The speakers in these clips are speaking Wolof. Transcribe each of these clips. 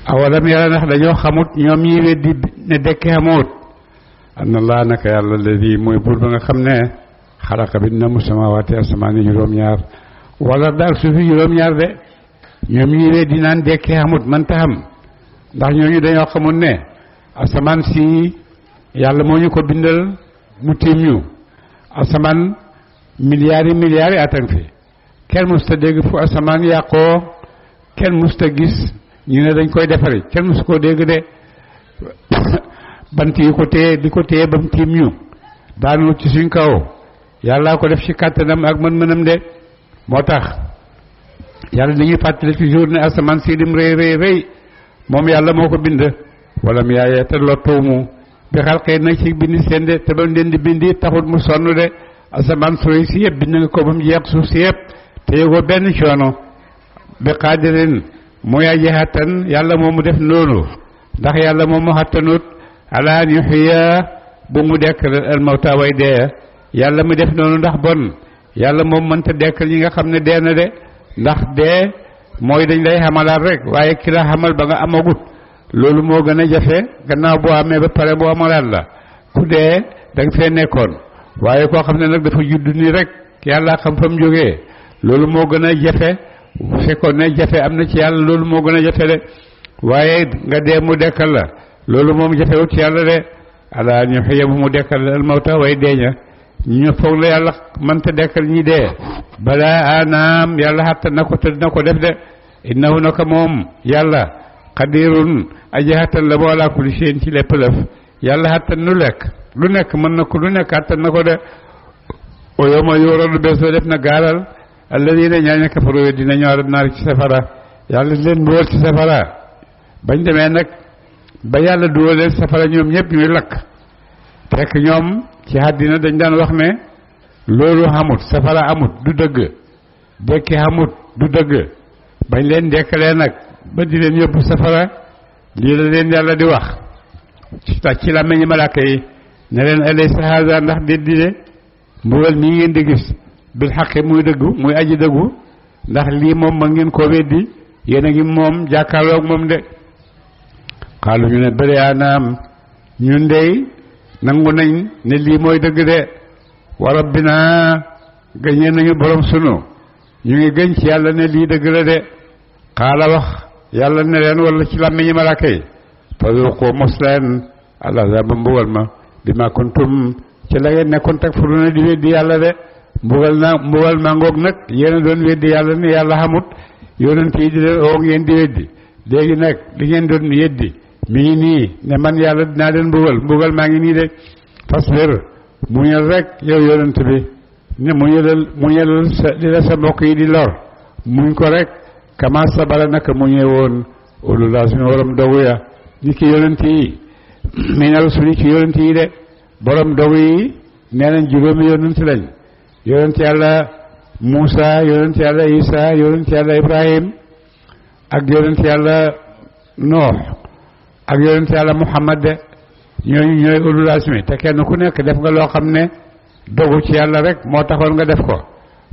awalam yara ndax dañoo xamut ñoom ñi weddi ne dekki xamut anna allah naka yàlla alladi mooy buur ba nga xam ne xalaqa bi na mu samawaati asamaani juróom-ñaar wala daal suufi juróom-ñaar de ñoom ñi weddi naan dekki xamut man ta xam ndax ñooñu dañoo xamut ne asamaan si yàlla moo ñu ko bindal mu tiim ñu asamaan milliards yi atan fi kenn musta dégg fu asamaan yàqoo kenn musta gis ñu ne dañ koy defari kenn musu koo dégg de bant yi ko téye di ko téye ba mu tiim ñu daanu ci suñ kaw yàllaa ko def ci kàttanam ak mën-mënam de moo tax yàlla dañuy fàttali toujours ne asamaan si dim rëy moom yàlla moo ko bind wala mu yaayee te lottuwumu bi xalqee na ci bindi seen de te ba mu leen di bindi taxut mu sonn de asamaan sooy si yëpp bind nga ko ba mu jeex suuf si yëpp te yëgoo benn coono bi qaadirin mooy aji xattan yàlla moom mu def noonu ndax yàlla moom mu xattanut ala an yuhyiya bu mu dekkal al mawta way dee yàlla mu def noonu ndax bon yàlla moom mënta dekkal ñi nga xam ne dee na de ndax dee mooy dañ lay xamalaat rek waaye ki la xamal ba nga amagut loolu moo gën a jafe gannaaw boo amee ba pare boo amalaat la ku dee da nga fee nekkoon waaye koo xam ne nag dafa judd nii rek yàlla xam fa mu jógee loolu moo gën a jafe fekkoon ne jafe am na ci yàlla loolu moo gën a jafe de waaye nga dee mu dekkal la loolu moom jafewut ci yàlla de ala ñu xëye bu mu dekkal al mawta way deeña ñu foog la yàlla mënta dekkal ñi dee balaa anaam yàlla xatta na ko te dina ko def de innahu naka moom yàlla qadirun aji xattan la boo ala kulli shay'in ci lépp lëf yàlla xattan lu nekk mën na ko lu nekk xattan na ko de o yow ma yóoralu bés ba def na gaaral alladina ñaaña kafaru dina ñëwaat naar ci safara yàlla leen dugal ci safara bañ demee nag ba yàlla dugal leen safara ñoom ñëpp ñuy lakk fekk ñoom ci àddina dañ daan wax ne loolu xamut safara amut du dëgg dekki xamut du dëgg bañ leen dekkalee nag ba di leen yóbbu safara lii la leen yàlla di wax ci la meññ malaaka yi ne leen alaysa haza ndax déddi de mbugal nii ngeen di gis bil xaqi muy dëggu muy aji dëggu ndax lii moom ma ngeen ko weddi yéen a ngi moom jàkkaarloog moom de xaalu ñu ne bëri anaam ñun dey nangu nañ ne lii mooy dëgg de wa rabbina gëñee nañu borom sunu ñu ngi gëñ ci yàlla ne lii dëgg la de xaala wax yàlla ne leen wala ci làmmiñi malaaka yi fazuqu mos leen al-azaaba mbugal ma bi ma kuntum ci la ngeen nekkoon takfuruna di weddi yàlla de mbugal ma ngoog nag yéen a doon weddi yàlla ne yàlla xamut yonent yi di leen oo ngeen di weddi léegi nag li ngeen doon weddi mi ngi nii ne man yàlla dinaa leen mbugal maa ngi nii de fasbir muñal rek yow yonent bi ne muñal di la sa mbokk yi di lor muñ ko rek kama sabara naka muñee woon ulul azmi borom dogu ya ñi ki yonent yi mina rusuli ci yonent yi de borom dogu yi nee nañ juróomi yonent lañ yonent yàlla Muusa yonent yàlla Isa yonent yàlla Ibrahim ak yonent yàlla Noox ak yonent yàlla Muhammad de ñooñu ñooy ulul azmi te kenn ku nekk def nga loo xam ne dogu ci yàlla rek moo taxoon nga def ko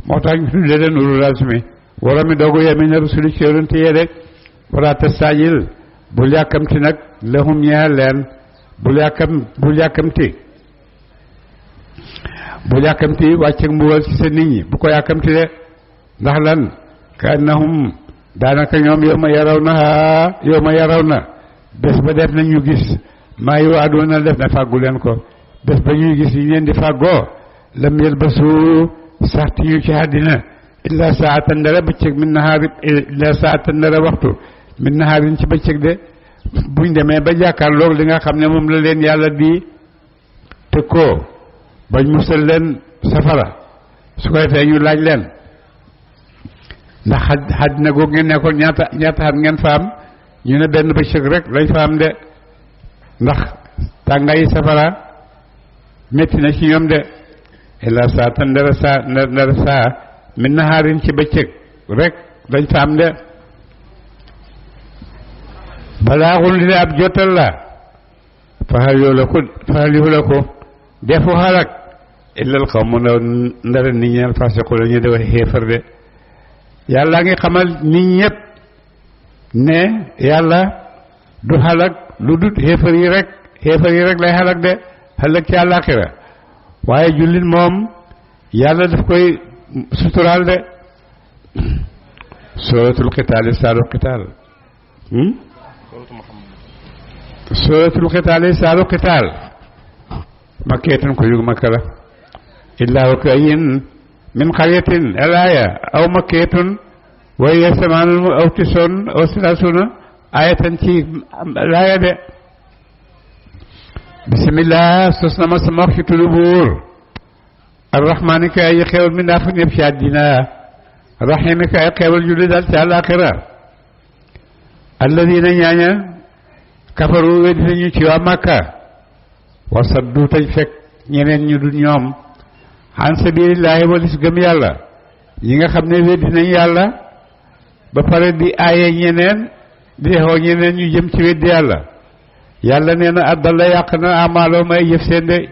moo tax ñu tuddee leen ulul azmi woromi dogu ya mina rusuli ci yonent yi de wala tastaajil bul yàkkamti nag lahum ñeel leen bul yàkkamti wàcceeg mbugal ci sa nit ñi bu ko yàkkamti de ndax lan ka annahum daanaka ñoom yow ma yaraw na bés ba def nañ ñu gis maa yu àdduna def na fàggu leen ko bés ba ñuy gis yi leen di fàggoo lam yalbasu saxti ñu ci àddina illa saatan dara bëccëg min nahaari illa saatan dara waxtu min nahaarin ci bëccëg de buñ demee ba jàkkaarloog li nga xam ne moom la leen yàlla di tëkkoo bañ musal leen safara su ko defee ñu laaj leen ndax àddina googu ngeen nekkoon ñaata xat ngeen fa am ñu ne benn bëccëg rek lañ fa am de ndax tàngaayi safara métti na ci ñoom de illa saatan dara saa min nahaarin ci bëccëg rek lañ fa am de balaaxul li ab jotal la faxal yoo la ko defu xalak illal xawmu ndara nit ñi alfasiqu la ñu dewa xéefar de yàlla ngi xamal nit ñëpp ne yàlla du xalak lu dut xéefar yi rek lay xalak de xalak ci àllaaxira waaye jullit moom yàlla daf koy suturaal de suratul xitaali saaru xitaal suratul xitaali saaru xitaal makkeetun ko yug makka la illaa wa kayyin min qaryatin alaaya aw makkeetun wa hiya samaanun aw tisun aw salaasuna ayatan ci laaya de bismillah sos na ma sama wax ci tuddu buur arrahmaani ka ay xewal mi ndaa fa ñëpp ci àddina rahimi ka ay xewal julli daal ci àllaaxira alladina ñaaña kafaru weddi nañu ci waa Makka wa saddu tañ fekk ñeneen ñu dul ñoom an sabilillahi walis gëm yàlla ñi nga xam ne weddi nañ yàlla ba pare di aaye ñeneen di xoo ñeneen ñu jëm ci weddi yàlla yàlla nee na addala yàq na amaaloo may jëf seen de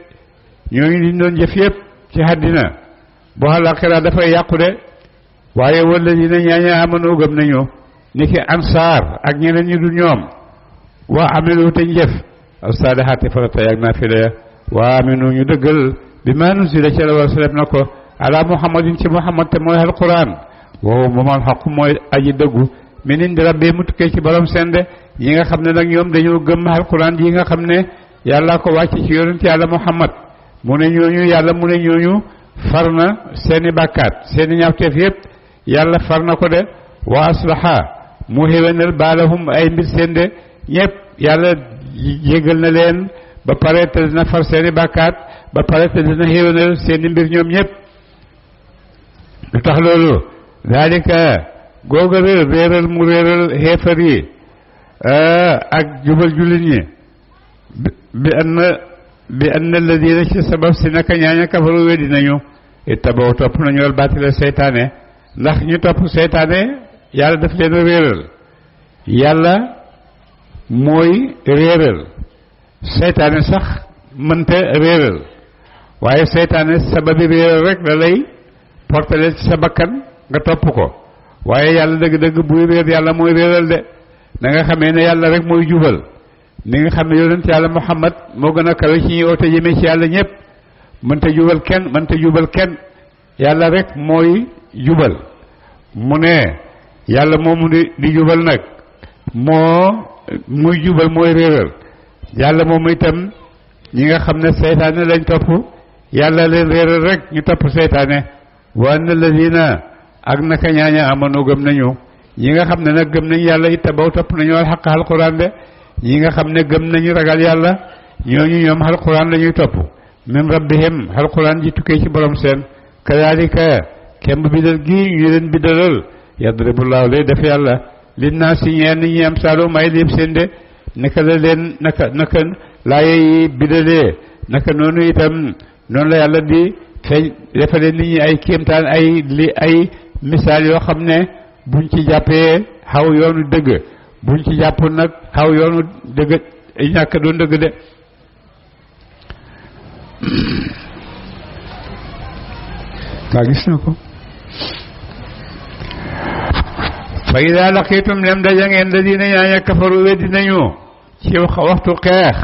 ñooñu liñ doon jëf yëpp ci àddina bu àllaaxira dafay yàqu de waaye wala dina ñaaña amanu gëm nañu ni ki ansaar ak ñeneen ñu dul ñoom waa amilu te njëf as-saalihaati farata yaag naafila ya waa aminu ñu dëggal bi maa nuzila ci la war salef na ko ala muhammadin ci muhammad te mooy alquran wow moomal xaq mooy aji dëggu min indi rabbi mu tukkee ci borom seen de ñi nga xam ne nag ñoom dañoo gëm alquran yi nga xam ne yàlla ko wàcc ci yonent yàlla muhammad mu ne ñooñu yàlla mu ne ñooñu far na seeni bàkkaat seeni ñaawteef yëpp yàlla far na ko de wa aslaha mu xéwénal baalahum ay mbir seen de ñëpp yàlla yégal na leen ba pare te dina far seeni bàkkaat ba pare te dina xéwénal seeni mbir ñoom ñëpp lu tax loolu daalika googa réeral mu réeral xeefar yi ak jubal jullit ñi bi ann alladina ci sabab si naka ñaaña kafaru weddi nañu ittabaw topp nañu al baatila seytaane ndax ñu topp seytaane yàlla daf leen réeral yàlla mooy réeral seytaane sax mënta réeral waaye seytaane sababi réeral rek la lay portale ci sa bakkan nga topp ko waaye yàlla dëgg-dëgg buy réer yàlla mooy réeral de da nga xamee ne yàlla rek mooy jubal ni nga xam ne yonent yàlla Muhammad moo gën a kawe ci ñuy oote jëmee ci yàlla ñëpp mënta jubal kenn yàlla rek mooy jubal mu ne yàlla moomu di jubal nag muy jubal mooy réeral yàlla moomu itam ñi nga xam ne seytaane lañ topp yàlla leen réeral rek ñu topp seytaane wa anna alladina ak naka ñaaña amanu gëm nañu ñi nga xam ne nag gëm nañu yàlla ittabaw topp nañu alxaq alquran de ñi nga xam ne gëm nañu ragal yàlla ñooñu ñoom alquran la ñuy topp min rabbihim alquran ji tukkee ci borom seen kadalika kemb bidal gi ñu leen bidalal yadribullahu lay def yàlla linnaasi ñeen ñi am saalum ay léeb seen de naka la leen naka laaye yi bidalee naka noonu itam noonu la yàlla di feeñ defalee nit ñi ay kéemtaan ay misaal yoo xam ne buñ ci jàppee xaw yoonu dëgg buñ ci jàpp nag xaw yoonu dëgg ñàkk doon dëgg de kaa gis na ko fa ida laqitum lem daja ngeen da dina ñaaña kafaru weddi nañu ci waxtu xeex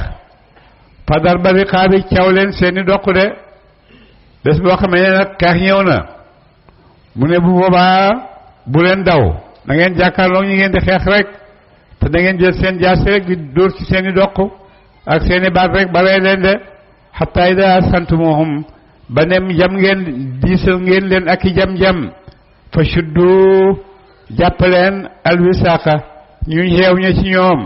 fadar ba riqaabi caw leen seeni doq de bés boo xamee ne nag xeex ñëw na mu ne bu boobaa bu leen daw da ngeen jàkkaarloo ñi ngeen di xeex rek te da ngeen jël seen jaasi rek di dóor ci seeni doq ak seeni baat rek ba rey leen de xataa ida santumuhum ba nem jam ngeen diisal ngeen leen ak i jam-jam fa shuddu jàppaleen alwisaqa ñu xeew ña ci ñoom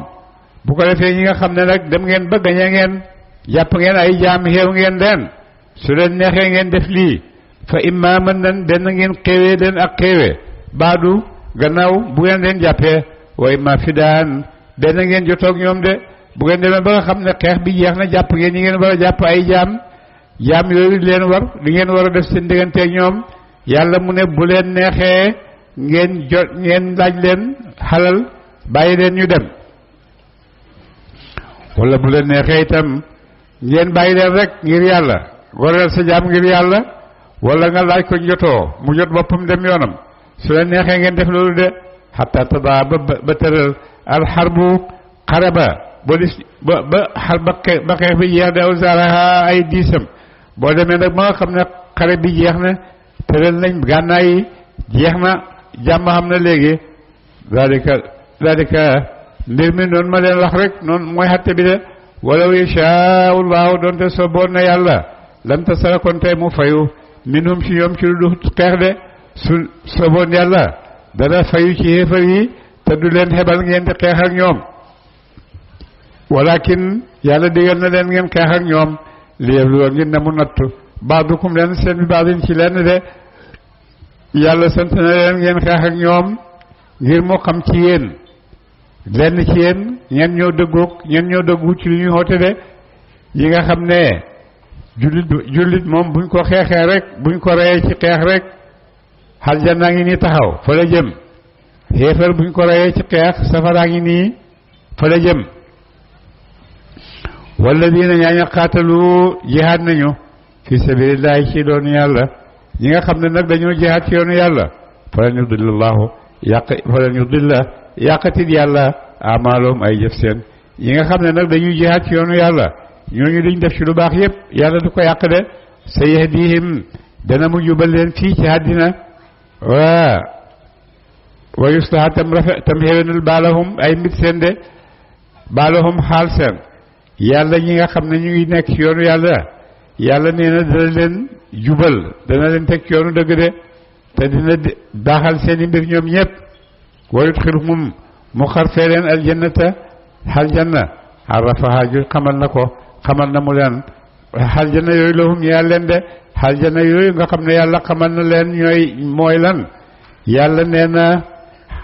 bu ko defee ñi nga xam ne nag dem ngeen ba gañe ngeen jàpp ngeen ay jaam xeew ngeen leen su leen neexee ngeen def lii fa imma mën nan benn ngeen xéewee leen ak xéewe baadu gannaaw bu ngeen leen jàppee wa imma fidaan benn ngeen jotoog ñoom de bu ngeen demee ba nga xam ne xeex bi jeex na jàpp ngeen ñi ngeen war a jàpp ay jaam yooyu leen war li ngeen war a def seen digganteeg ñoom yàlla mu ne bu leen neexee ngeen laaj leen xalal bàyyi leen ñu dem wala bu leen neexee itam ngeen bàyyi leen rek ngir yàlla goreel sa jaam ngir yàlla wala nga laaj ko njotoo mu jot boppam dem yoonam su leen neexee ngeen def loolu de xataa tadaa ba tëral alxarbu xare ba ba xeex bi jeex de awsaaraha ay diisam boo demee nag ba nga xam ne xare bi jeex na tëral nañ gànnaay yi jeex na jàmm xam na léegi dalika mbir mi noonu ma leen wax rek noonu mooy xatte bi de walaw yashaa'u llaahu doonte sooboon na yàlla lam tasara kon tey mu fayu minhum ci ñoom ci lu du xeex de su sooboon yàlla dana fayu ci xéefar yi te du leen xebal ngeen di xeex ak ñoom walakin yàlla digal na leen ngeen xeex ak ñoom li yabluwa ngeen na mu natt baadukum leen seen bi baadin ci lenn de yàlla sant na leen ngeen xeex ak ñoom ngir mu xam ci yéen lenn ci yéen ñen ñoo dëggu ci li ñuy xoote de yi nga xam ne jullit moom buñ ko xeexee rek buñ ko reyee ci xeex rek aljanna ngi nii taxaw fa la jëm xéefar buñ ko reyee ci xeex safaraa ngi nii fa la jëm walladina ñaaña qaatalu jihaad nañu fi sabilillahi ci doonu yàlla ñi nga xam ne nag dañoo jihaad ci yoonu yàlla falan yudilla yàqatit yàlla amaalum ay jëf seen ñi nga xam ne nag dañuy jihaad ci yoonu yàlla ñooñu liñ def ci lu baax yépp yàlla du ko yàq de sa yahdihim dana mu jubal leen fii ci àddina wa yuslaha tam xéwénal baalahum ay mbit seen de baalahum xaal seen yàlla ñi nga xam ne ñu ngi nekk ci yoonu yàlla nee na dana leen jubal dana leen teg ci yoonu dëgg de te dina daaxal seeni mbir ñoom ñépp wa yudxilhum mu xarfee leen aljannata aljanna arrafaha ju xamal na mu leen aljanna yooyu lahum ñeel leen de aljanna yooyu nga xam ne yàlla xamal na leen mooy lan yàlla nee na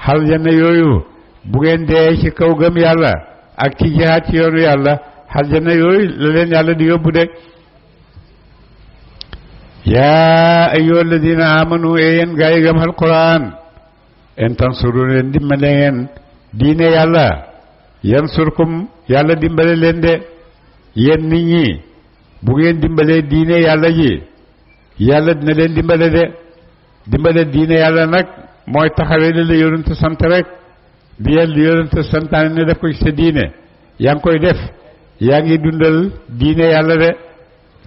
aljanna yooyu bu ngeen dee ci kaw gëm yàlla ak ci jihaad ci yoonu yàlla aljanna yooyu la leen yàlla di yóbbu de yaa ayyuha alladina amanu yéen gaa yi gëm alquran in tansuru leen dimbale ngeen diine yàlla yansurkum yàlla dimbale leen de yéen nit ñi bu ngeen dimbalee diine yàlla ji yàlla dina leen dimbale diine yàlla nag mooy taxawee li la yonent sant rek di yonent santaane ne def ko ci sa diine yaa ngi koy def yaa ngi dundal diine yàlla de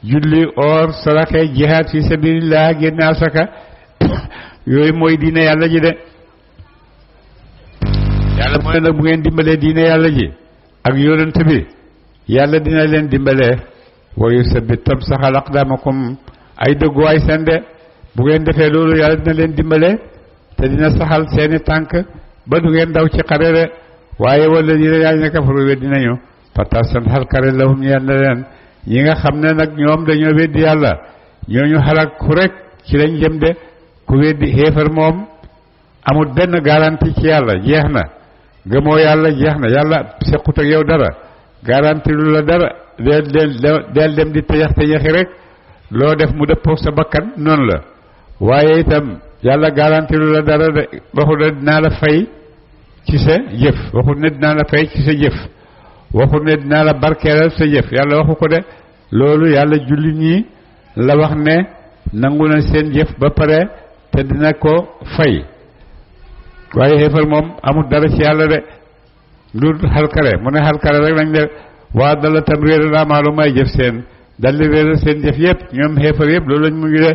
julli or saraxe jihaad fi sabilillah génne asaka yooyu mooy diine yàlla ji de yàlla mooy nag bu ngeen dimbalee diine yàlla ji ak yonent bi yàlla dina leen dimbalee wa yusabbit tam saxal aqdamakum ay dëgguwaay seen de bu ngeen defee loolu yàlla dina leen dimbale te dina saxal seeni tànk ba du ngeen daw ci xare de waaye wala dina yaa ne kafaru weddi nañu patasan xalkare lahum ñeel na leen ñi nga xam ne nag ñoom dañoo weddi yàlla ñooñu xalak ku rek ci lañ jëm de ku weddi xéefar moom amul benn garantie ci yàlla jeex na gëmoo yàlla jeex na yàlla sequt ak yow dara garantie lu la dara del dem di tëjaxi rek loo def mu dëppoo sa bakkan noonu la waaye itam yàlla garantie lu la dara de waxul ne dinaa la fay ci sa jëf waxul ne dinaa la fay ci sa jëf waxul ne dinaa la barkeelal sa jëf yàlla waxu ko de loolu yàlla jullit ñi la wax ne nangu na seen jëf ba pare te dina ko fay waaye xéefar moom amul dara ci yàlla de lu xalkare mu ne xalkare rek lañ de waa dala tam réeral amaalu may jëf seen daldi réeral seen jëf yëpp ñoom xéefar yëpp loolu lañ mujj de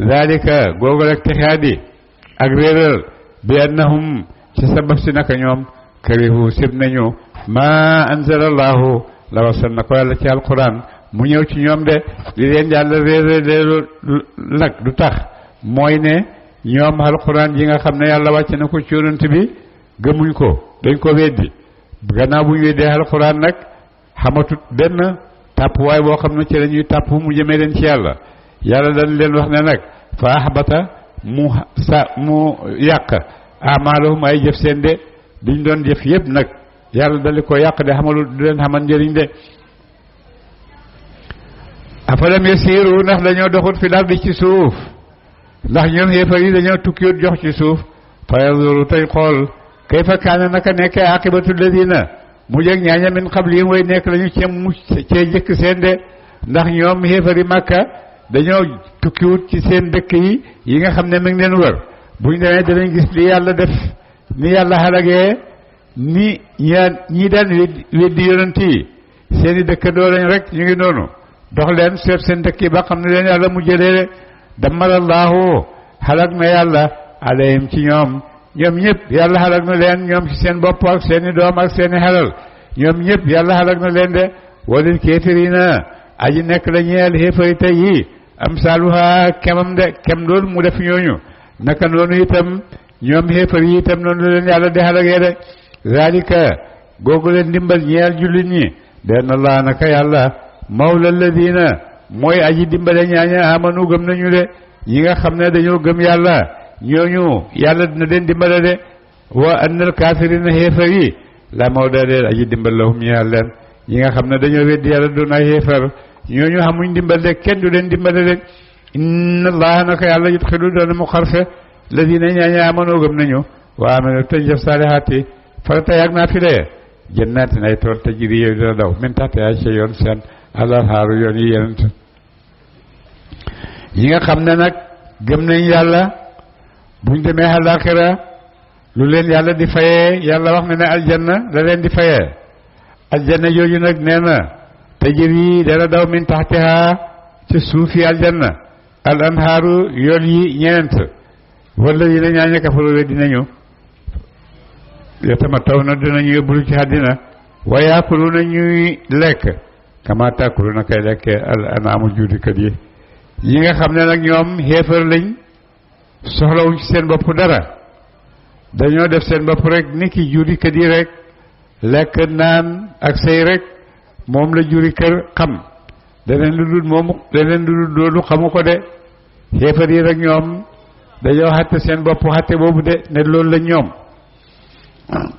zalika googal ak texaadi ak réeral bi annahum ci sabab si naka ñoom karihu sib nañu ma anzalallahu la wasal na ko yàlla ci alquran mu ñëw ci ñoom de li leen yàlla réeral nag du tax mooy ne ñoom alquran yi nga xam ne yàlla wàcc na ko ci yonent bi gëmuñ ko dañ ko weddi gannaaw bu ñu weddee alquran nag xamatut benn tàppuwaay boo xam ne ci la ñuy tàpp mu jëmee leen ci yàlla yàlla dañ leen wax ne nag fa ahbata mu yàq amaalahum ay jëf seen de diñ doon jëf yëpp nag yàlla dali ko yàq de xamalu du leen xamal njëriñ de afalam yasiru ndax dañoo doxut fi lardi ci suuf ndax ñoom xéefar yi dañoo tukkiwut jox ci suuf fa yanzuru tey xool kayfa kaana naka nekkee aqibatu ladina mu jeg ñaaña min qablihim way nekk lañu cee jëkk seen de ndax ñoom xéefar yi Makka dañoo tukkiwut ci seen dëkk yi nga xam ne mi ngi leen wër buñ demee danañ gis li yàlla def ni yàlla xalagee ni ñi daan weddi yonent yi seeni dëkkandoo lañ rek ñu ngi noonu dox leen seet seen dëkk yi ba xam ne leen yàlla mu jëlee damarallahu xalak na yàlla alayhim ci ñoom ñëpp yàlla xalak na leen ñoom ci seen bopp ak seeni doom ak seeni xelal ñoom ñëpp yàlla xalak na leen de walil kéefirina aji nekk la ñeel xéefari tey yi am saaluha kemam de kem loolu mu def ñooñu naka noonu itam ñoom xéefar yi itam noonu leen yàlla di xalagee de zalika googu leen dimbal ñeel jullit ñi benn allah naka yàlla mawla alladina mooy aji dimbale ñaaña amanu gëm nañu de ñi nga xam ne dañoo gëm yàlla ñooñu yàlla dina leen dimbale de wa annal kaafirina xéefar yi la mawla leen aji dimbal lahum ñeel leen ñi nga xam ne dañoo weddi yàlla doon ay xéefar ñooñu xamuñ dimbal de kenn du leen dimbale de inna allaha naka yàlla yudxilu doona mu xarfe ladina ñaaña amanu gëm nañu wa amanu te jëf saalihaati farata yàgg naa fi de jannaati nay tool te jiri yow dina daw min taxte ay ca yoon seen alanhaaru yoon yi yenent yi nga xam ne nag gëm nañ yàlla buñ demee àllaaxira lu leen yàlla di fayee yàlla wax na ne aljanna la leen di fayee aljanna jooju nag nee na te jiri dana daw min taxtiha ci suufi aljanna al anhaaru yoon yi ñeent wala yi na ñaaña kafaru we dinañu yatamattaw na dinañu yóbbulu ci àddina wa yaakuluna ñuy lekk kama taakuluna kay lekke al anaamu juudikat yi nga xam ne nag ñoom xéefar lañ soxlawuñ ci seen bopp dara dañoo def seen bopp rek ni ki juudikat yi rek lekk naan ak sëy rek moom la juri kër xam leneen lu dul moomu leneen lu dul loolu xamu ko de xéefar yi rek ñoom dañoo xatte seen bopp xatte boobu de ne loolu la ñoom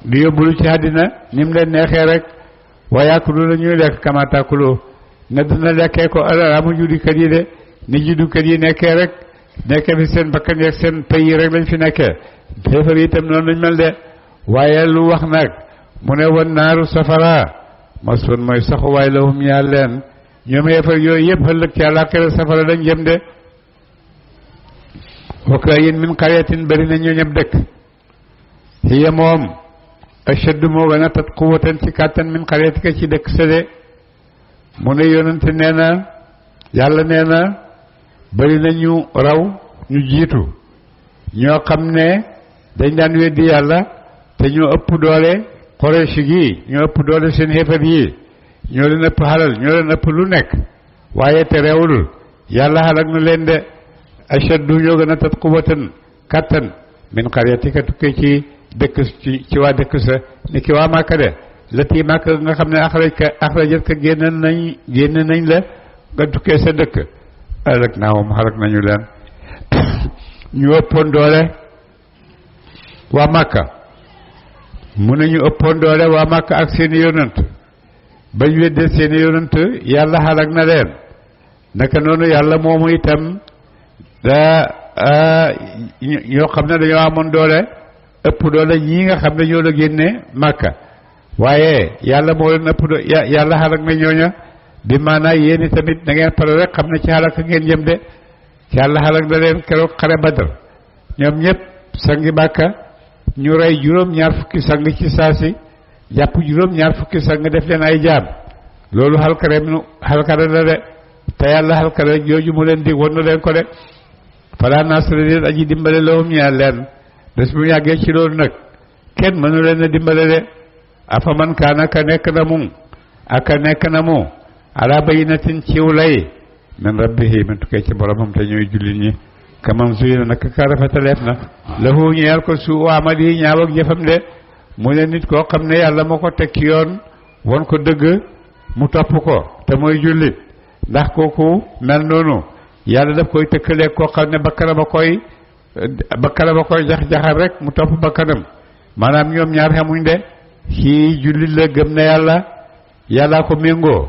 di yóbbulu ci àddina ni mu leen neexee rek wayaakulu la ñuy lekk kamataakulu ne dina lekkee ko amu judikat yi de ni judikat yi nekkee rek nekkee fi seen bakkan yeeg seen pay yi rek lañ fi nekkee xéefar yi itam noonu lañ mel de waaye lu wax nag mu ne wan naaru safara masoon mooy saxuwaay lahum ñaal leen ñoom xéefar yooyu yëpp ëllëg ci àllaaxira safara lañ jëm de wakaayin min qaryatin bari na ñoo ñëpp dëkk hiya moom ashaddu moo gën a tat quwwatan ci kàttan min qaryatika ci dëkk sa de mu ne yonente nee na yàlla nee na bari na ñu raw ñu jiitu ñoo xam ne dañ daan weddi yàlla te ñoo ëpp doole Quraysh gi ñoo ëpp doole seen xéefar yi ñoo leen ëpp xalal ñoo leen ëpp lu nekk waaye te reewul yàlla xalak na leen de ashaddu ñoo gën a tat quwwatan kàttan min qaryatika tukkee ci dëkk ci waa dëkk sa ni ki waa Màkka de lati Màkka nga xam ne axrajat ka génn nañ la nga tukkee sa dëkk alak naawum xalak nañu leen ñu ëppoon doole waa Màkka mu ne ñu ëppoon doole waa Màkka ak seeni yonant bañ weddee seeni yonant yàlla xalak na leen naka noonu yàlla moomu itam ñoo xam ne dañoo amoon doole ëpp doole ñii nga xam ne ñoo la génne Màkka waaye yàlla moo leen ëpp yàlla xalak na ñooña bi maanaa yéen tamit da ngeen pare rek xam ne ci xalak ngeen jëm de yàlla xalak na leen keroog xare Badar ñoom ñëpp sangi Màkka ñu rey juróom-ñaar fukki sang ci saasi jàpp juróom-ñaar fukki sang def leen ay jaam loolu xalkare la de te yàlla xalkare jooju mu leen dig won na leen ko de fala nasra leen aji dimbale lahum ñeel leen bés bu yàggee ci loolu nag kenn mënu leen a dimbale de afa man kaana ka nekk na mu ala bayinatin ciw lay min rabbihi min tukkee ci boromam te ñooy jullit ñi kamam zuyina nag ka rafetaleef na lahu ñeel ko su amali ñaaw ak jëfam de mu ne nit koo xam ne yàlla moo ko teg ci yoon won ko dëgg mu topp ko te mooy jullit ndax kooku mel noonu yàlla daf koy tëkkalee koo xam ne bakkanam a koy jax-jaxal rek mu topp bakkanam maanaam ñoom ñaar xamuñ de kii jullit la gëm na yàllaa ko méngoo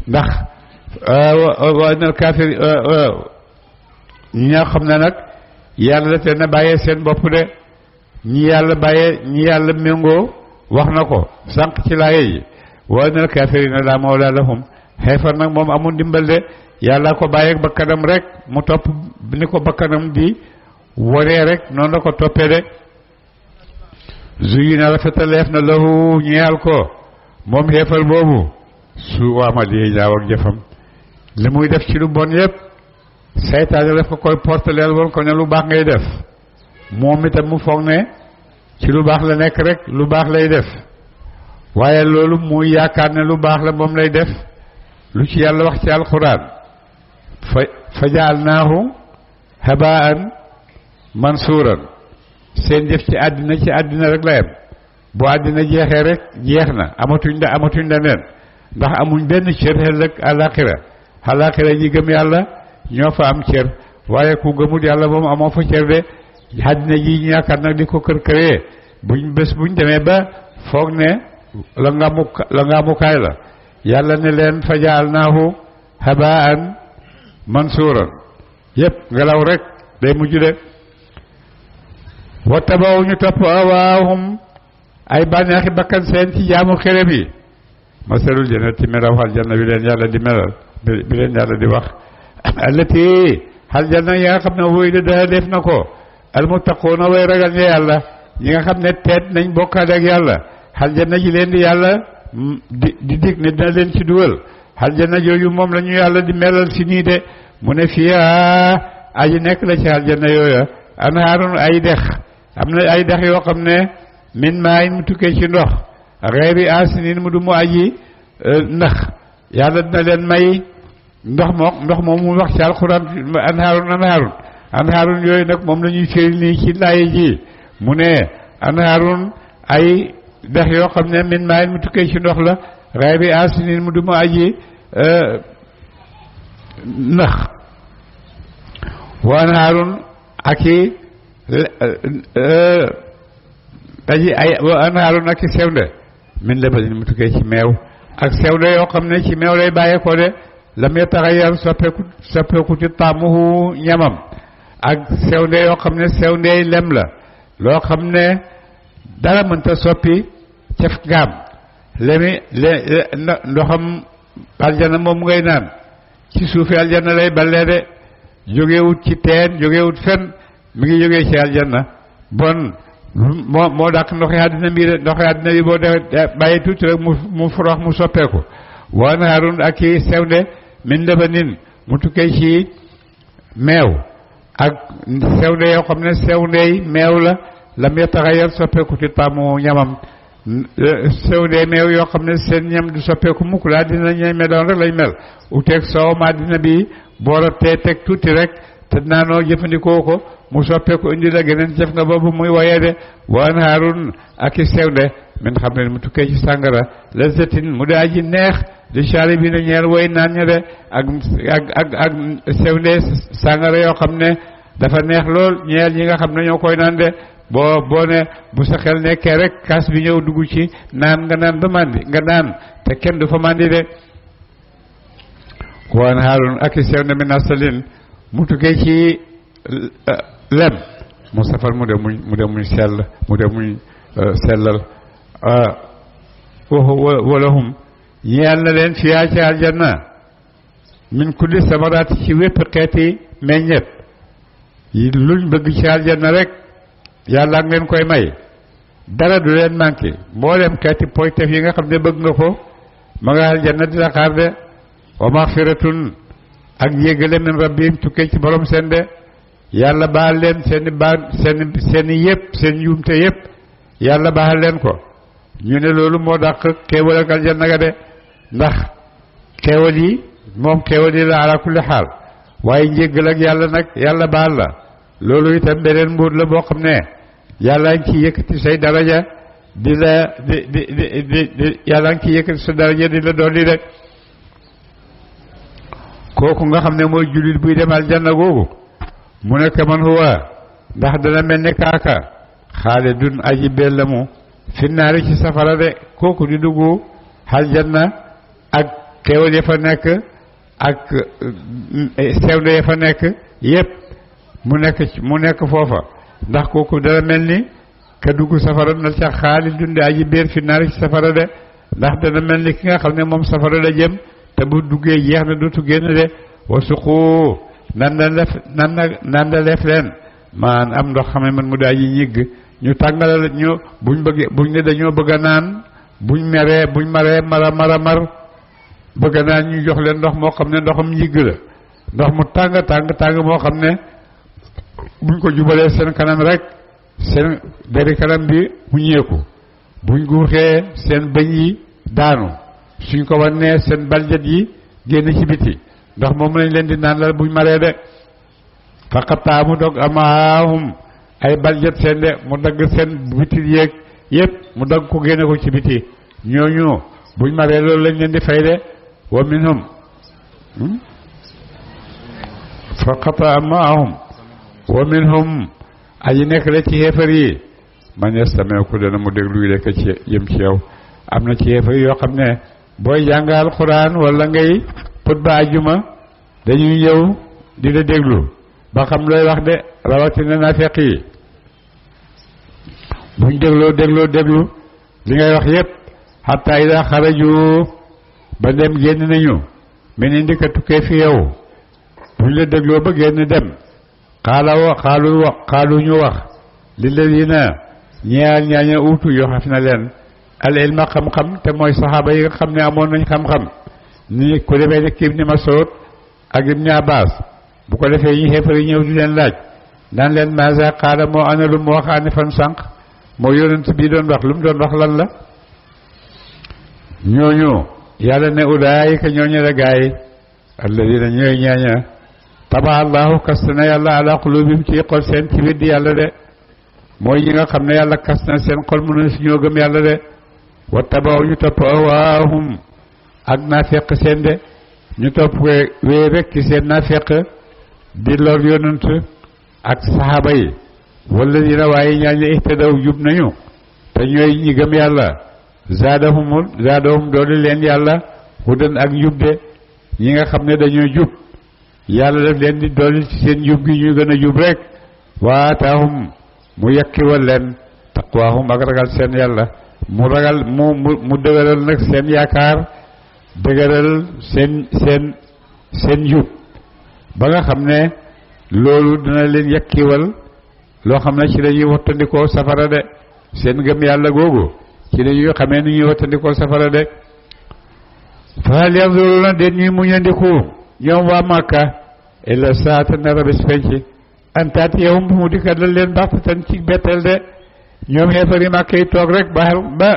ndax wa nal kaafir ñi ñaa xam ne nag yàlla daf leen a bàyyee seen bopp de ñi yàlla méngoo wax na ko sànq ci laaye yi wa nal kaafirina la mawla lahum xeefar nag moom amul ndimbal de yàlla ko bàyyeeg bakkanam rek mu topp ni ko bakkanam di waree rek noonu la ko toppee de zuyina rafetaleef na lahu ñeel ko moom xeefar boobu su waamal yi ñaaw ak jëfam li muy def ci lu bon yépp seytaane daf ko koy porteleel woon ko ne lu baax ngay def moom itam mu foog ne ci lu baax la nekk rek lu baax lay def waaye loolu muy yaakaar ne lu baax la moom lay def lu ci yàlla wax ci alquran fa jaalnaahu habaan mansuuran seen jëf ci àddina rek la yem bu àddina jeexee rek jeex na amatuñ da neen ndax amuñ benn cër ëllëg àllaaxira ñi gëm yàlla ñoo fa am cër waaye ku gëmul yàlla moom amoo fa cër de àddina ji ñu yaakaar nag di ko kër-këree buñ demee ba foog ne la ngaamukaay la yàlla ne leen fa jaalnaahu habaan mansuuran yépp ngelaw rek day mujj de wattabaw ñu topp awaahum ay bànneexi bakkan seen ci jaamu xerem yi masalul jannati melaw aljanna bi leen yàlla di melal bi leen yàlla di wax allati aljanna yi nga xam ne woy de daa def na ko almuttaquuna way ragal ñe yàlla ñi nga xam ne teet nañ bokkaale ak yàlla aljanna ji leen di yàlla di dig ne dina leen ci dugal aljanna jooju moom la ñu yàlla di melal si nii de mu ne fiya aji nekk la ci aljanna yooya anhaarun ay dex am na ay dex yoo xam ne min maayin mu tukkee ci ndox xeeri asinin mu du mu aji ndax yàlla dina leen may ndox moom mu wax ci alxuraan anhaarun yooyu nag moom la ñuy firi nii ci laaye ji mu ne anhaarun ay dex yoo xam ne min maayin mu tukkee ci ndox la xeeri asinin mu du mu aji ndax wa anhaarun ak i wa anhaarun ak i sewnde min labanin mu tukkee ci meew ak sewnde yoo xam ne ci meew lay bàyyeekoo de lam yataxayyar soppeeku ci taamuhu ñamam ak sewnde yoo xam ne sewndey lem la loo xam ne dara mënta soppi cef ngaam ndoxam aljana moom ngay naan ci suufi aljanna lay ballee de jógewut ci teen jógewut fen mi ngi jógee ci aljanna bon moo dàq ndoxi àddina bi de ndoxi àddina bi boo dee bàyyi tuuti rek mu forox mu soppeeku wa anhaarun ak i sewnde min labanin mu tukkee ci meew ak sewnde yoo xam ne sewndey meew la lam yataxayyar soppeeku ci taamu ñamam sewnde meew yoo xam ne seen ñam du soppeeku mukk la àddina ñay meloon rek lañ mel uteeg soowam àddina bi boora tee teg tuuti rek te naanoo jëfandikoo ko mu soppeeku indi la geneen jëf nga boobu muy waye de wa anhaarun ak i sewnde min xam ne mu tukkee ci sàngara lazzatin mu di aji neex di shaaribiina ñeel way naan ña de ak sewnde sàngara yoo xam ne dafa neex lool ñeel ñi nga xam ne ñoo koy naan de boo ne bu sa xel nekkee rek kaas bi ñëw dugg ci naan nga naan ba màndi nga naan te kenn du fa màndi de wa anhaarun ak i sewnde min asalin mu tukkee ci lem mu safar mu de muñ sell mu de muñ sellal walahum ñeel na leen fiyaa ci aljanna min kulli samaraat ci wépp xeeti meññet yi luñ bëgg ci aljanna rek yàlla ngeen koy may dara du leen manqué mboolem xeeti poytef yi nga xam ne bëgg nga ko ma nga aljanna di la xaar de wa maxfiratun ak yéegale min rabbihim tukkee ci borom seen de yàlla baal leen seeni yëpp seen njuumte yëpp yàlla baal leen ko ñu ne loolu moo dàq xéewal ak aljanna ga de ndax xéewal yi moom xéewal yi la ala kulli xaal waaye njéggal ak yàlla nag yàlla baal la loolu itam beneen mbuur la boo xam ne yàlla ngi ci yëkkati say daraja di la di yàlla ngi ci yëkkati sa daraja di la dolli rek kooku nga xam ne mooy jullit buy dem aljanna googu mu nekk man huwa ndax dana mel ne kaaka xaalidun aji bellamu finnaari ci safara de kooku di dugg aljanna ak xéewal ya fa nekk ak sewnde ya fa nekk yépp mu nekk foofa ndax kooku dana mel ni ka dugg safara na ca xaalidun di aji béer finnaari ci safara de ndax dana mel ni ki nga xam ne moom safara la jëm te bu duggee jeex na dootu génn de wasuqu nan da lef leen maan am ndox xame man mu daa ji ñigg ñu tàngalal ñu buñ ne dañoo bëgg a naan buñ maree mar bëgg a naan ñu jox leen ndox moo xam ne ndoxam njigg la ndox mu tàng moo xam ne buñ ko jubalee seen kanam rek seen deri kanam bi mu ñeeku buñ guuxee seen bëñ yi daanu suñ ko wannee seen baljet yi génn ci biti ndox moom lañ leen di naan la buñ maree de faqataa mu dog amaahum ay baljet seen de mu dagg seen bitit yeeg yépp mu dagg ko génne ko ci biti ñooñu buñ maree loolu lañ leen di fay de wa minhum faqataa amaahum wa minhum aji nekk la ci xeefar yi man yastami'u ku dana mu déglu yi rekk ci yëm ci yow am na ci xeefar yoo xam ne booy jàng alxuraan wala ngay xutba ajjuma dañuy ñëw di la déglu ba xam looy wax de rawatina naafeq yi buñ déglu li ngay wax yépp hatta ida xaraju ba dem génn nañu men indika tukkee fi yow buñ la dégloo ba génn dem xaalu ñu wax lilladina ñeal ñaaña uutu yoo xaf na leen al ilma xam-xam te mooy saxaaba yi nga xam ne amoon nañ xam-xam ni ku demee nekk Ibni Mas'ud ak Ibni Abbas bu ko defee ñi xeefari ñëw di leen laaj daan leen maasa xaala moo ana lu mu waxaani fan sànq moo yonent bii doon wax lu mu doon wax lan la ñooñu yàlla ne ulaayika ñooñu la gaay alladina ñooy ñaaña taba allahu kas na yàlla ala qulubihim ci xol seen ci weddi yàlla de mooy ñi nga xam ne yàlla kas na seen xol mënu si ñoo gëm yàlla de wa tabaw ñu topp awaahum ak naafeq seen de ñu topp wee rek ci seen naafeq di lor yonent ak saxaaba yi wala dina waaye ñaaña ihtadaw jub nañu te ñooy ñi gëm yàlla zaadahum dooli leen yàlla hudan ak njub de ñi nga xam ne dañoo jub yàlla daf leen di dolli ci seen njub gi ñu gën a jub rek waataahum mu yakkiwal leen taqwaahum ak ragal seen yàlla mu dëgëral nag seen yaakaar dëgëral seen njub ba nga xam ne loolu dina leen yakkiwal loo xam ne ci lañuy wattandikoo safara de seen gëm yàlla googu ci lañuy xamee ni ñuy wattandikoo safara de fa hal yanzuruna den ñuy muñandiku ñoom waa Makka illa saata nara bés penc an taatiyahum bu mu dikkat la leen baxtatan ci betteel de ñoom xeefari Makka yi toog rek ba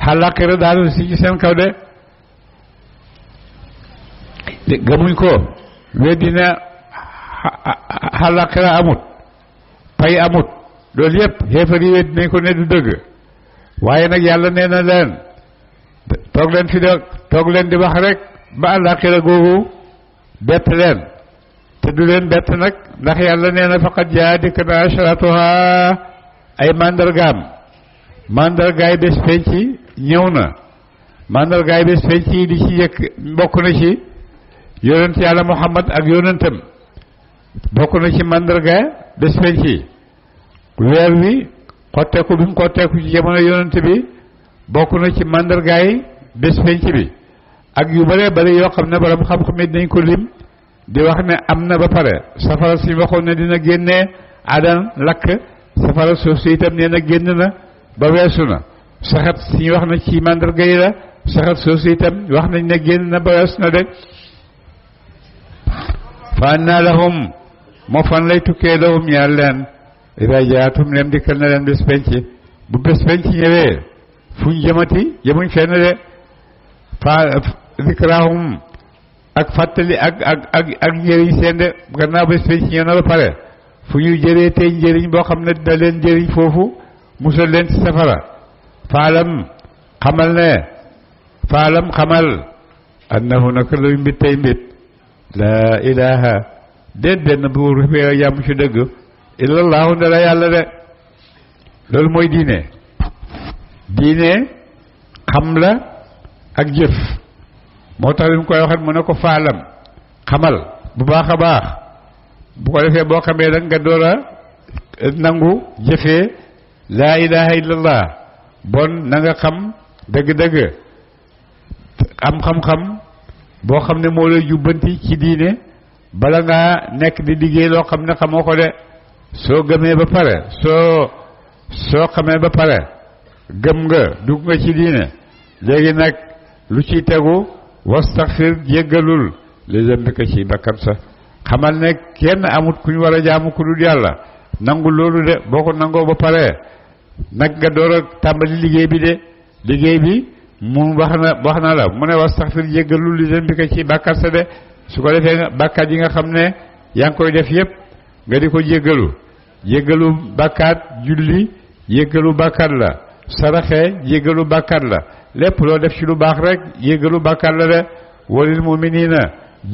xalaqira daal si ci seen kaw de gëmuñ ko weddina xalaqira amut pay amut loolu yépp xeefari weddinañ ko ne du dëgg waaye nag yàlla nee na leen toog leen di wax rek ba àllaaxira googu bett leen te du leen bett nag ndax yàlla nee na faqad jaa dikk na asharatuha ay mandargaay bés penc ñëw na mandargaay bés penc yi di ci yëkk bokk na ci yonent yàlla Muhammad ak yonentam bokk na ci mandargaay bés penc yi weer wi xotteeku bi mu xotteeku ci jamono yonent bi bokk na ci mandargaay bés penc bi ak yu bare bare yoo xam ne borom xam-xam yi dinañ ko lim di wax ne am na ba pare safara si waxoon ne dina génnee adan lakk safara suuf si itam nee na génn na ba weesu na saxat si wax na ci mandarga yi la saxat suuf si itam wax nañ ne génn na ba weesu na de fa anna lahum moo fan lay tukkee lahum ñaar leen ida jaatum lem dikkal na leen bés penc bu bés penc ñëwee fuñ jëmati jëmuñ fenn de fa zikrahum ak fàttali ak njëriñ seen de gannaaw bés penc ñëw na ba pare fu ñuy jëlee tey njëriñ boo xam ne da leen njëriñ foofu musal leen ci safara xamal annahu naka luy mbit tey mbit laa ilaha déet benn buur fi yàmm ci dëgg illallahu ndala yàlla de loolu mooy diine xam la ak jëf moo tax bi mu koy waxat mu ne ko faalam xamal bu baax a baax bu ko defee boo xamee nag nga door a nangu jëfee laa ilaha illallah bon na nga xam dëgg-dëgg am xam-xam boo xam ne moo lay jubbanti ci diine bala ngaa nekk di liggéey loo xam ne xamoo ko de soo gëmee ba pare soo xamee ba pare gëm nga dugg nga ci diine léegi nag lu ciy tegu wastaxfir jéggalul li zambika ci bakkan sa xamal ne kenn amut ku ñu war a jaamu ku dul yàlla nangu loolu de boo ko nangoo ba pare nag nga door a tàmbali liggéey bi de liggéey bi mu wax na la mu ne wastaxfir jéggalul li zambika ci bakkan sa de su ko defee nga bàkkaat yi nga xam ne yaa ngi koy def yépp nga di ko jéggalu bàkkaat julli jéggalu bàkkaat la saraxe jéggalu bàkkaat la lépp loo def ci lu baax rek jéggalu bàkkaat la de walil muminina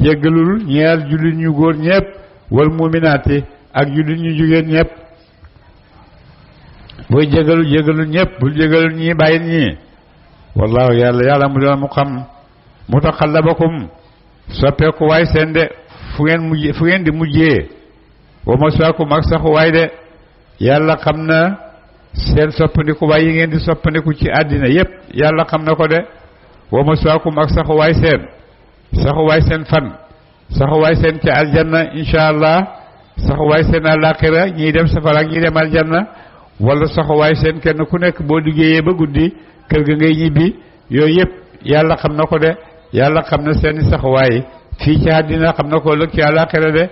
jéggalul ñeel jullit ñu góor ñépp wal muminaati ak jullit ñu jigéen ñépp booy jéggalul ñépp bul jéggalul ñii bàyyi ñii wallahu yàlla mu doon mu xam mutaqallabakum soppeeku waay seen de fu ngeen di mujjee wa maswaakum ak saxu waay de yàlla xam na seen soppandiku waay yi ngeen di soppandiku ci àddina yépp yàlla xam na ko de wa maswaakum ak saxu waay seen fan saxu waay seen ci aljanna insha allah saxu waay seen àllaaxira ñii dem safara ak ñii dem aljanna wala saxu waay seen kenn ku nekk boo liggéeyee ba guddi kër ga ngay ñibbi yooyu yépp yàlla xam na ko de yàlla xam na seeni saxuwaay fii ci àddina xam na ko lëg ci àllaaxira de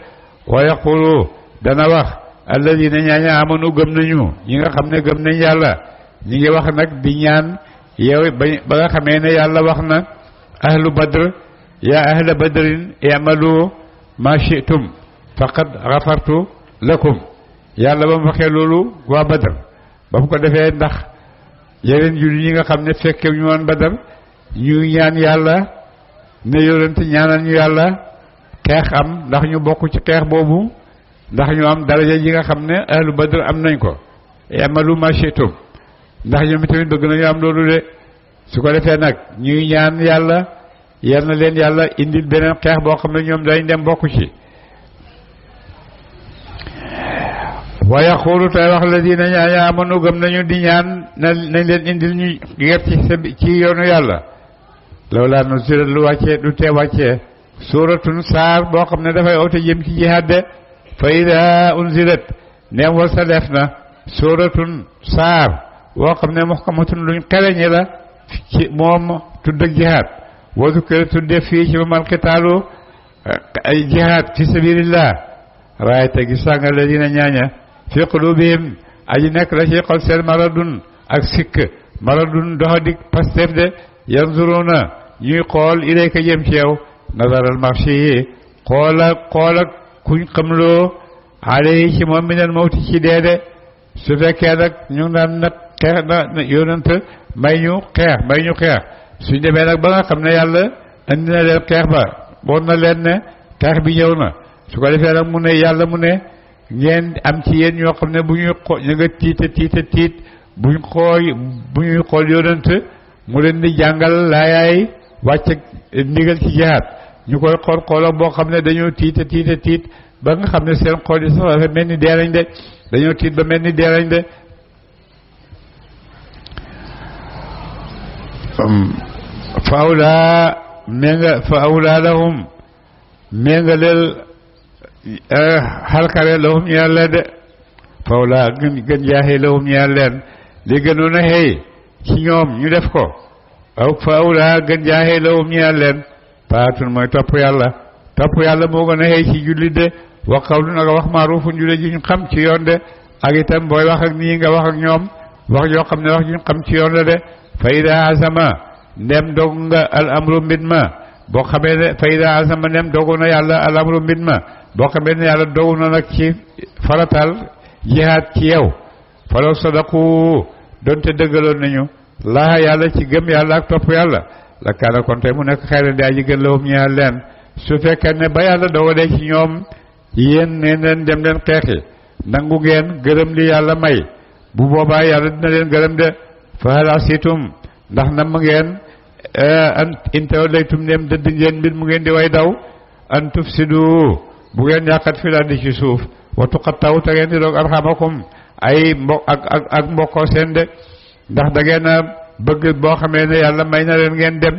wa yaqulu dana wax alladina ñaaña amanu gëm nañu ñi nga xam ne gëm nañ yàlla ñi ngi wax nag di ñaan yow ba nga xamee ne yàlla wax na ahlu badr ya ahla badrin i'malu ma shi'tum faqad ghafartu lakum yàlla ba mu waxee loolu waa badr ba mu ko defee ndax yeneen julli ñi nga xam ne fekke ñu woon badr ñu ñaan yàlla ne yonent ñaanal ñu yàlla xeex am ndax ñu bokk ci xeex boobu ndax ñu am daraja yi nga xam ne ahlu badr am nañ ko i'malu ma shi'tum ndax ñoom tamit bëgg nañu am loolu de su ko defee nag ñuy ñaan yàlla yal na leen yàlla indil beneen xeex boo xam ne ñoom dañ dem bokk ci wa yaqulu tay wax ladina ñaaña amanu gëm nañu di ñaan nañ leen indil ñu ger ci yoonu yàlla lawlaa nuzilat lu wàccee du tee wàccee suuratun saar boo xam ne dafay oote jëm ci jihaad de fa ida unzilat neem wal sa def na suuratun saar boo xam ne muhkamatun luñ xereñe la ci moom tudd ak jihaad wa zukira tudde fii ci mamal qitaalu ay jihaad fi sabilillah raayta gis nga alladina ñaaña fi qulubihim aji nekk la ci xol seen maradun ak sikk maradun doxadik pastef de yanzuruna ñuy xool ilayka jëm ci yow nazaral marché yi xool ak kuñ xamloo alayhi ci moom minal mawti ci deede su fekkee nag ñu ngi naan nag xeex na yonent may ñu xeex suñ demee nag ba nga xam ne yàlla andi na leen xeex ba boon na leen ne xeex bi ñëw na su ko defee nag mu ne yàlla mu ne ngeen am ci yéen ñoo xam ne bu ñuy xool ñu nga tiit bu ñuy xool yonent mu leen di jàngal laayaay wàcc ndigal ci jihaad ñu koy xool boo xam ne dañoo tiit ba nga xam ne seen xool yi sax dafa mel ni dee lañ de dañoo tiit ba mel ni dee lañ de fa awlaa lahum ménga leel xalkare lahum ñeel leen de fa awlaa gën jaaxee lahum ñeel leen li gënoon a xëy ci ñoom ñu def ko aw fa awlaa gën jaaxee lahum ñeel leen taatun mooy topp yàlla moo gën a xëy ci jullit de wa qawlun nga wax maarufun jullit ji ñu xam ci yoon de ak itam booy wax ak nii nga wax ak ñoom wax yoo xam ne wax ñu xam ci yoon la de fa ida azama ndem dog nga al amru mbir ma boo xamee ne fa ida azama ndem dogu na yàlla al amru mbir ma boo xamee ne yàlla dogu na nag ci faratal jihaad ci yow falaw sadaqu donte dëggaloon nañu laa yàlla ci gëm yàlla ak topp yàlla la kaana kon tey mu nekk xayran di aji gën lawum ñaar leen su fekkee ne ba yàlla dogalee ci ñoom yéen ne leen dem leen xeexi nangu ngeen gërëm li yàlla may bu boobaa yàlla dina leen gërëm de fa hal asitum ndax nam ngeen an intawallaytum dem dëdd ngeen mbir mu ngeen di way daw an tufsidu bu ngeen yàqat fi la di ci suuf wa tuqattaw te ngeen di doog arhamakum ay ak mbokkoo seen de ndax da ngeen a bëgg boo xamee ne yàlla may na leen ngeen dem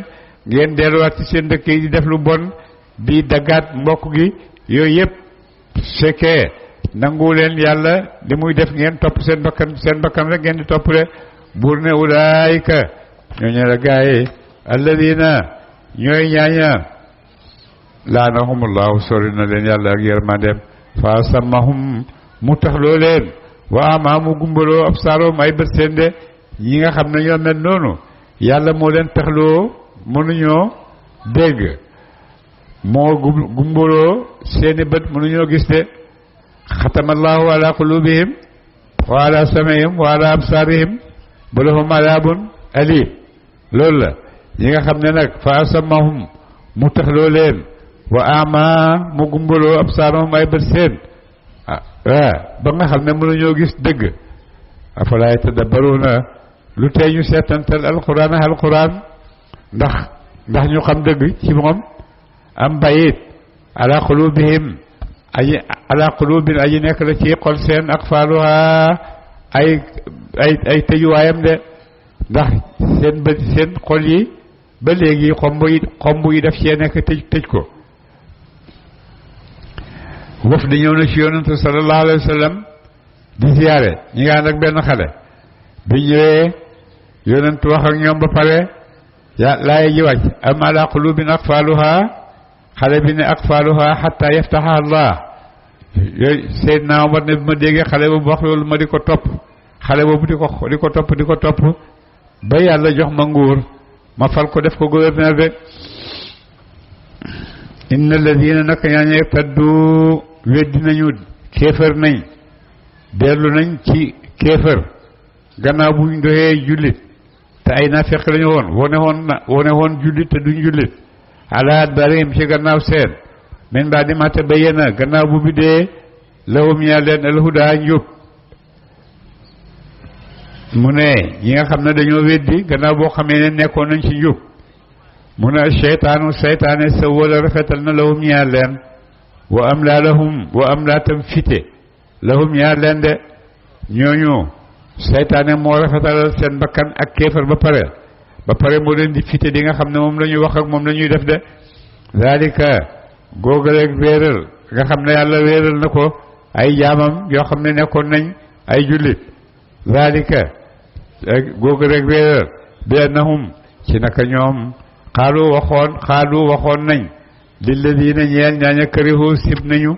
ngeen delluwaat ci seen dëkk yi di def lu bon di daggaat mbokk gi yooyu yëpp fekkee nangu leen yàlla li muy def ngeen topp seen bakkan rek ngeen di topp de buur ne ulaayika ñooñu la gaaye alladina ñooy ñaaña laanahumullahu sori na leen yàlla ak yërmandeem fa sammahum mu taxloo leen wa ama mu gumbaloo absaaroom ay bët seen de ñi nga xam ne ñoo mel noonu yàlla moo leen taxloo mënuñoo dégg moo gumbaloo seeni bët mënuñoo gis de xatamallahu ala qulubihim wa ala samihim wa ala absaarihim wa lahum adabun alim loolu la ñi nga xam ne nag fa sammahum mu taxloo leen wa ama mu gumbaloo absaaroom ay bët seen ba nga xam ne mënuñoo gis dëgg afala yatadabbaruna lu tey ñu seetantal alquran ndax ñu xam dëgg ci moom am bayit ala qulubihim aji nekk la ci xol seen ak faaluha ay tëjuwaayam de ndax seen bët seen xol yi ba léegi xomb yi daf cee nekk tëj ko waf di ñëw na ci yonentu sallallahu alayhi wa sallam di ziyaare ñi nga ànd ak benn xale bi ñëwee yonentu wax ak ñoom ba pare laay ji wàcc am ala qulubin aqfaluha xale bi ne aqfaluha hatta yaftaha allah yooyu Seydina Omar ne bi ma déggee xale boobu wax loolu ma di ko topp xale boobu di ko topp ba yàlla jox ma nguur ma fal ko def ko gouverneur de inna alladina naka ñaañe taddu weddi nañu kéefër nañ dellu nañ ci kéefër gannaaw bu ñu doxee jullit te ay naafeq lañu wone woon jullit te duñ jullit ala adbarihim ci gannaaw seen min ba'di ma tabayyana gannaaw bu biddee lahum ñaa leen alhuda njub mu ne ñi nga xam ne dañoo weddi gannaaw boo xamee ne nekkoon nañ ci njub mu ne seytaane sa wala rafetal na lahum ñaa leen wa am laa tam fite lahum ñaa leen de ñooñu seytaane moo rafetalal seen bakkan ak kéefar ba pare moo leen di fite di nga xam ne moom la ñuy wax ak moom la ñuy def de zalika góogaleeg wéeral nga xam ne yàlla wéeral na ko ay jaamam yoo xam ne nekkoon nañ ay jullit zalika góogaleeg wéeral bi annahum ci naka ñoom xaalu waxoon nañ lilladina ñeel ñaaña karihu sib nañu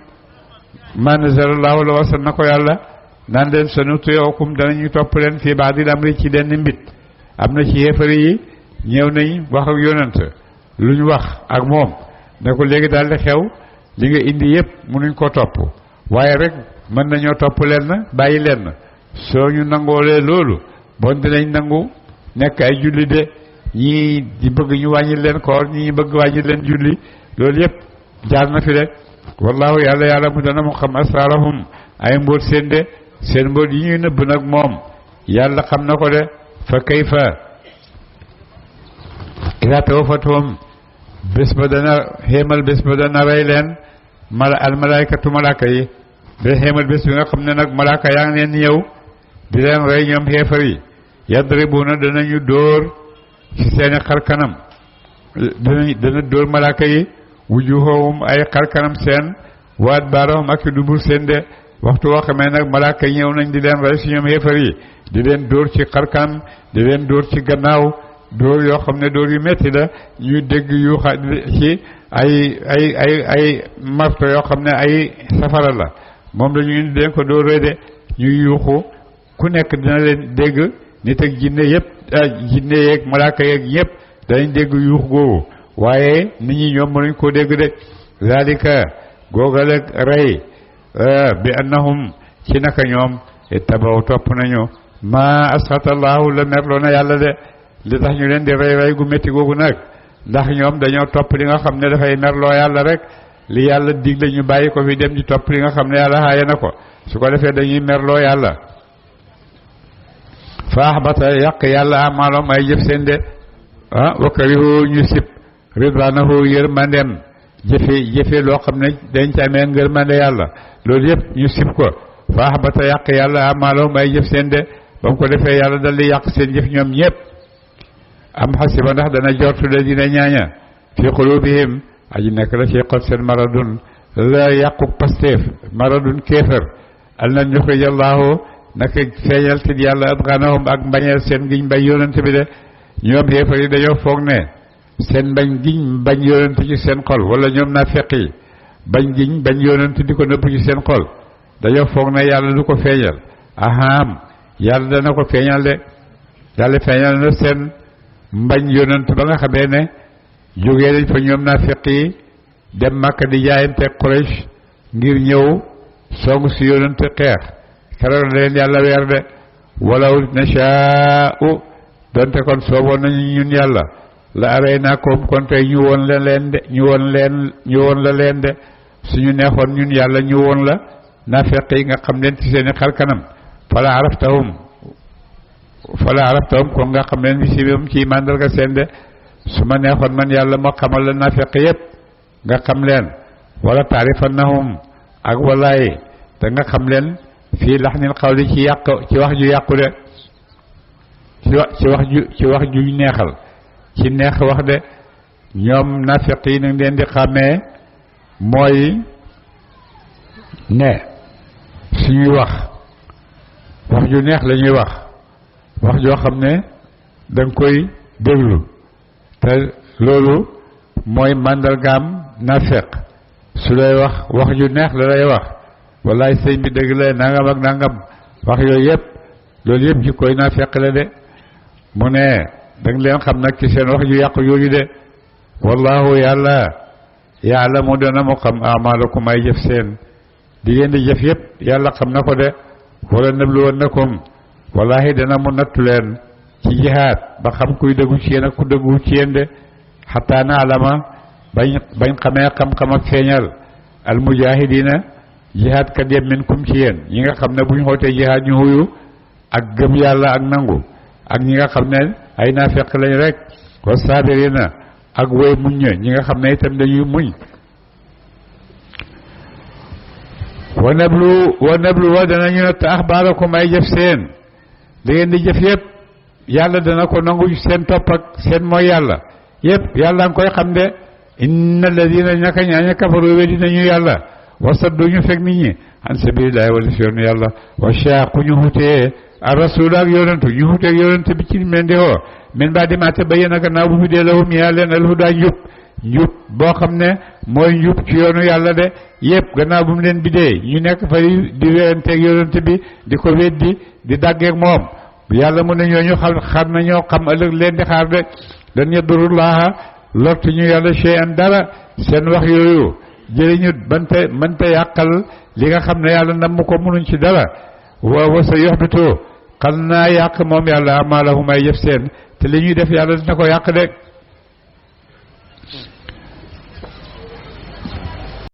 ma nazalallahu la wasal na ko yàlla naan leen sanutii'ukum danañu topp leen fii ba'dil amri ci denn mbit am na ci yéefari yi ñëw nañ wax ak yonent lu ñu wax ak moom ne ko léegi daal di xew li nga indi yëpp mënuñ ko topp waaye rek mën nañoo topp leen bàyyi leen soo ñu nangoolee loolu bon dinañ nangu nekk ay julli de ñii di bëgg ñu wàññi leen koor ñii bëgg wàññi leen julli loolu yëpp jaar na fi de wallahu yàlla mu dana mu xam asrarahum ay mbóot seen de seen mbóot yi ñuy nëbb nag moom yàlla xam na ko de fa kayfa ida tawafathum bés ba dana rey leen almalaykatu malaaka yi day xéemal bés bi nga xam ne nag malaaka yaa ngi leen ñëw di leen rey ñoom xeefar yi yadribuna danañu dóor ci seeni xarkanam dana dóor malaaka yi wujuhum ay xarkanam seen wa adbarahum ak dubur seen de waxtu woo xamee nag malaaka yi ñëw nañ di leen rey si ñoom xeefar yi di leen dóor ci xarkanam di leen dóor ci gannaaw dóor yoo xam ne dóor yu metti la ñuy dégg yu ci ay marto yoo xam ne ay safara la moom lañu indi leen ko dóor de ñuy yuuxu ku nekk dina leen dégg nit ak jinne yëpp jinne yeeg malaaka yeeg ñëpp danañ dégg yuux googu waaye nit ñi ñoom mënuñ koo dégg de zalika googal ak rey bi annahum ci naka ñoom ittabaw topp nañu ma asxatallahu la merloo na yàlla de li tax ñu leen di rey gu métti googu nag ndax ñoom dañoo topp li nga xam ne dafay merloo yàlla rek li yàlla digle ñu bàyyi ko fi dem di topp li nga xam ne yàlla xaaye na ko su ko defee dañuy merloo yàlla fa ahbata yàq yàlla amaalom ay jëf seen de wa karihu ñu sib ridwanahu yërmandem jëfe loo xam ne dañ ci amee ngërmande yàlla loolu yëpp ñu sib ko fa ahbata yàq yàlla amaalom ay jëf seen de ba mu ko defee yàlla dal di yàq seen jëf ñoom ñëpp am xasiba ndax dana jortu de dina ñaaña fi qulubihim aji nekk la ci xol seen maradun la yàqu pasteef maradun kéefër al lan yuxrijallaahu naka feeñal te yàlla adganahum ak mbañeel seen giñ bañ yonent bi de ñoom xéefar yi dañoo foog ne seen bañ giñ bañ yonent ci seen xol wala ñoom naafeq yi bañ giñ bañ yonent di ko nëbb ci seen xol dañoo foog ne yàlla du ko feeñal aham yàlla dana ko feeñal de yàlla feeñal na seen mbañ yonent ba nga xamee ne jógee nañ fa ñoom naafeq yi dem Makka di jaayante Quraysh ngir ñëw songu si yonent xeex keroog na leen yàlla weer de walaw nashaa'u donte kon sooboon nañu ñun yàlla la araynaakum kon tey ñu woon la leen de ñu woon la leen de suñu neexoon ñun yàlla ñu woon la naafeq yi nga xam leen ci seeni xar kanam fala araftahum kon nga xam leen bi si moom ci màndarga seen de su ma neexoon man yàlla ma xamal la naafeq yépp nga xam leen wala taarifannahum ak walaay da nga xam leen fii laxnil xawli ci wax ju yàqu de ci wax ju neexal ci neex wax de ñoom naafeq yi nag leen di xàmmee mooy ne suñuy wax ju neex la ñuy wax joo xam ne danga koy déglu te loolu mooy màndargaam naafeq su lay wax ju neex la lay wax wallaay sëñ bi dëgg la nangam ak nangam wax yooyu yëpp loolu yëpp jikkooy naafeq la de mu ne danga leen xam nag ci seen wax ju yàqu yooyu de wallahu yàlla yaalamu dana mu xam amalakum ay jëf seen di ngeen di jëf yëpp yàlla xam na ko de wala nabluwannakum wallahi dana mu nattu leen ci jihaad ba xam kuy dëggu ci yéen ak ku dëggu ci yéen de xataa na alama bañ xamee xam-xam ak feeñal al mujahidina jihaad kat yem minkum ci yéen ñi nga xam ne bu ñu xootee jihaad ñu huyu ak gëm yàlla ak nangu ak ñi nga xam ne ay naafeq lañ rek wa saabirina ak woy muñ ñi nga xam ne itam dañuy muñ wa nablu wa danañu natt axbaarakum ay jëf seen da ngeen di jëf yëpp yàlla dana ko nangu seen topp ak seen mooy yàlla yëpp yàlla nga koy xam de inna alladina ñaka ñaaña kafaru weddi nañu yàlla wasaddu ñu fekk nit ñi an sabilillahi wala si yoonu yàlla wa shaaqu ñu xutee ar rasul ak yonentu ñu xuteeg yonent bi ci leen di woo min ba di maate ba yéen a gannaaw bu fi dee lahum yaa leen alhuda njub boo xam ne mooy njub ci yoonu yàlla de yëpp gannaaw bu mu leen bidee ñu nekk fa di weranteeg yonent bi di ko weddi di dàggeeg moom yàlla mu ne ñooñu xam nañoo xam ëllëg leen di xaar de lan yadurullaha lortu ñu yàlla shay'an dara seen wax yooyu jëriñu mënta yàqal li nga xam ne yàlla nam ko mënuñ ci dara wa sa yoxbitoo xam naa yàq moom yàlla amalahum ay jëf seen te li ñuy def yàlla dina ko yàq de